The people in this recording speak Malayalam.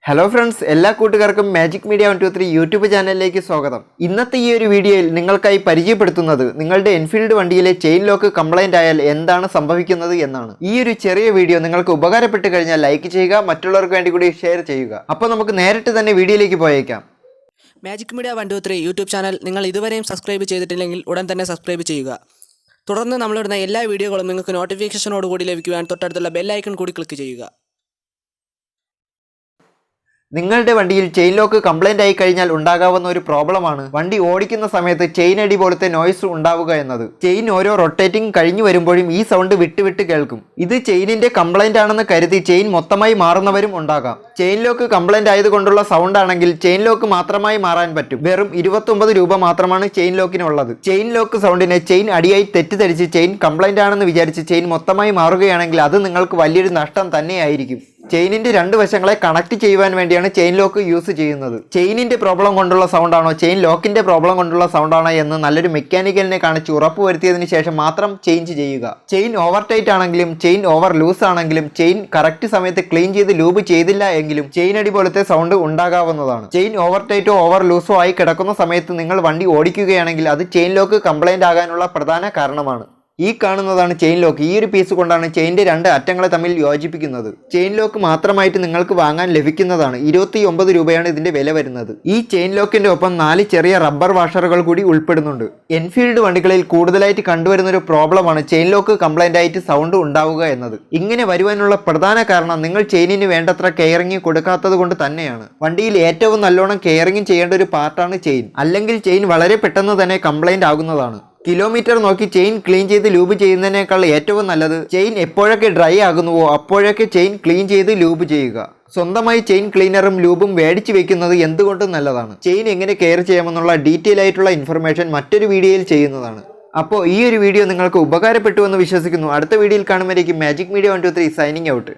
ഹലോ ഫ്രണ്ട്സ്, എല്ലാ കൂട്ടുകാർക്കും മാജിക് മീഡിയ 123 യൂട്യൂബ് ചാനലിലേക്ക് സ്വാഗതം. ഇന്നത്തെ ഈ ഒരു വീഡിയോയിൽ നിങ്ങൾക്കായി പരിചയപ്പെടുത്തുന്നത് നിങ്ങളുടെ എൻഫീൽഡ് വണ്ടിയിലെ ചെയിൻ ലോക്ക് കംപ്ലൈന്റ് ആയാൽ എന്താണ് സംഭവിക്കുന്നത് എന്നാണ്. ഈ ഒരു ചെറിയ വീഡിയോ നിങ്ങൾക്ക് ഉപകാരപ്പെട്ട് കഴിഞ്ഞാൽ ലൈക്ക് ചെയ്യുക, മറ്റുള്ളവർക്ക് വേണ്ടി കൂടി ഷെയർ ചെയ്യുക. അപ്പോൾ നമുക്ക് നേരിട്ട് തന്നെ വീഡിയോയിലേക്ക് പോയേക്കാം. മാജിക് മീഡിയ 123 യൂട്യൂബ് ചാനൽ നിങ്ങൾ ഇതുവരെയും സബ്സ്ക്രൈബ് ചെയ്തിട്ടില്ലെങ്കിൽ ഉടൻ തന്നെ സബ്സ്ക്രൈബ് ചെയ്യുക. തുടർന്ന് നമ്മളിടുന്ന എല്ലാ വീഡിയോകളും നിങ്ങൾക്ക് നോട്ടിഫിക്കേഷനോടുകൂടി ലഭിക്കുവാൻ തൊട്ടടുത്തുള്ള ബെൽ ഐക്കൺ കൂടി ക്ലിക്ക് ചെയ്യുക. നിങ്ങളുടെ വണ്ടിയിൽ ചെയിൻ ലോക്ക് കംപ്ലൈന്റ് ആയി കഴിഞ്ഞാൽ ഉണ്ടാകാവുന്ന ഒരു പ്രോബ്ലമാണ് വണ്ടി ഓടിക്കുന്ന സമയത്ത് ചെയിൻ അടി പോലത്തെ നോയ്സ് ഉണ്ടാവുക എന്നത്. ചെയിൻ ഓരോ റൊട്ടേറ്റിംഗ് കഴിഞ്ഞു വരുമ്പോഴും ഈ സൗണ്ട് വിട്ട് കേൾക്കും. ഇത് ചെയിനിന്റെ കംപ്ലൈന്റ് ആണെന്ന് കരുതി ചെയിൻ മൊത്തമായി മാറുന്നവരും ഉണ്ടാകാം. ചെയിൻ ലോക്ക് കംപ്ലൈന്റ് ആയതുകൊണ്ടുള്ള സൗണ്ട് ആണെങ്കിൽ ചെയിൻ ലോക്ക് മാത്രമായി മാറാൻ പറ്റും. വെറും 29 രൂപ മാത്രമാണ് ചെയിൻ ലോക്കിനുള്ളത്. ചെയിൻ ലോക്ക് സൗണ്ടിനെ ചെയിൻ അടിയായി തെറ്റിദ്ധരിച്ച് ചെയിൻ കംപ്ലൈന്റ് ആണെന്ന് വിചാരിച്ച് ചെയിൻ മൊത്തമായി മാറുകയാണെങ്കിൽ അത് നിങ്ങൾക്ക് വലിയൊരു നഷ്ടം തന്നെയായിരിക്കും. ചെയിനിന്റെ രണ്ട് വശങ്ങളെ കണക്ട് ചെയ്യുവാൻ വേണ്ടിയാണ് ചെയിൻ ലോക്ക് യൂസ് ചെയ്യുന്നത്. ചെയിനിന്റെ പ്രോബ്ലം കൊണ്ടുള്ള സൗണ്ട് ആണോ ചെയിൻ ലോക്കിന്റെ പ്രോബ്ലം കൊണ്ടുള്ള സൗണ്ട് ആണോ എന്ന് നല്ലൊരു മെക്കാനിക്കലിനെ കാണിച്ച് ഉറപ്പുവരുത്തിയതിനു ശേഷം മാത്രം ചേഞ്ച് ചെയ്യുക. ചെയിൻ ഓവർ ടൈറ്റ് ആണെങ്കിലും ചെയിൻ ഓവർ ലൂസ് ആണെങ്കിലും ചെയിൻ കറക്റ്റ് സമയത്ത് ക്ലീൻ ചെയ്ത് ലൂബ് ചെയ്തില്ല എങ്കിലും ചെയിൻ അടി പോലത്തെ സൗണ്ട് ഉണ്ടാകാവുന്നതാണ്. ചെയിൻ ഓവർ ടൈറ്റോ ഓവർ ലൂസോ ആയി കിടക്കുന്ന സമയത്ത് നിങ്ങൾ വണ്ടി ഓടിക്കുകയാണെങ്കിൽ അത് ചെയിൻ ലോക്ക് കംപ്ലൈന്റ് ആകാനുള്ള പ്രധാന കാരണമാണ്. ഈ കാണുന്നതാണ് ചെയിൻ ലോക്ക്. ഈ ഒരു പീസ് കൊണ്ടാണ് ചെയിൻ്റെ രണ്ട് അറ്റങ്ങളെ തമ്മിൽ യോജിപ്പിക്കുന്നത്. ചെയിൻ ലോക്ക് മാത്രമായിട്ട് നിങ്ങൾക്ക് വാങ്ങാൻ ലഭിക്കുന്നതാണ്. 29 രൂപയാണ് ഇതിന്റെ വില വരുന്നത്. ഈ ചെയിൻ ലോക്കിന്റെ ഒപ്പം 4 ചെറിയ റബ്ബർ വാഷറുകൾ കൂടി ഉൾപ്പെടുന്നുണ്ട്. എൻഫീൽഡ് വണ്ടികളിൽ കൂടുതലായിട്ട് കണ്ടുവരുന്ന ഒരു പ്രോബ്ലമാണ് ചെയിൻ ലോക്ക് കംപ്ലൈന്റ് ആയിട്ട് സൗണ്ട് ഉണ്ടാവുക എന്നത്. ഇങ്ങനെ വരുവാനുള്ള പ്രധാന കാരണം നിങ്ങൾ ചെയിനിന് വേണ്ടത്ര കെയറിംഗ് കൊടുക്കാത്തത് കൊണ്ട് തന്നെയാണ്. വണ്ടിയിൽ ഏറ്റവും നല്ലോണം കെയറിംഗ് ചെയ്യേണ്ട ഒരു പാർട്ടാണ് ചെയിൻ. അല്ലെങ്കിൽ ചെയിൻ വളരെ പെട്ടെന്ന് തന്നെ കംപ്ലൈന്റ് ആകുന്നതാണ്. കിലോമീറ്റർ നോക്കി ചെയിൻ ക്ലീൻ ചെയ്ത് ലൂബ് ചെയ്യുന്നതിനേക്കാൾ ഏറ്റവും നല്ലത് ചെയിൻ എപ്പോഴൊക്കെ ഡ്രൈ ആകുന്നുവോ അപ്പോഴൊക്കെ ചെയിൻ ക്ലീൻ ചെയ്ത് ലൂബ് ചെയ്യുക. സ്വന്തമായി ചെയിൻ ക്ലീനറും ലൂബും മേടിച്ച് വെക്കുന്നത് എന്തുകൊണ്ടും നല്ലതാണ്. ചെയിൻ എങ്ങനെ കെയർ ചെയ്യാമെന്നുള്ള ഡീറ്റെയിൽ ആയിട്ടുള്ള ഇൻഫർമേഷൻ മറ്റൊരു വീഡിയോയിൽ ചെയ്യുന്നതാണ്. അപ്പോൾ ഈ ഒരു വീഡിയോ നിങ്ങൾക്ക് ഉപകാരപ്പെട്ടു എന്ന് വിശ്വസിക്കുന്നു. അടുത്ത വീഡിയോയിൽ കാണുമ്പോഴേക്കും മാജിക് മീഡിയ 123 സൈനിങ് ഔട്ട്.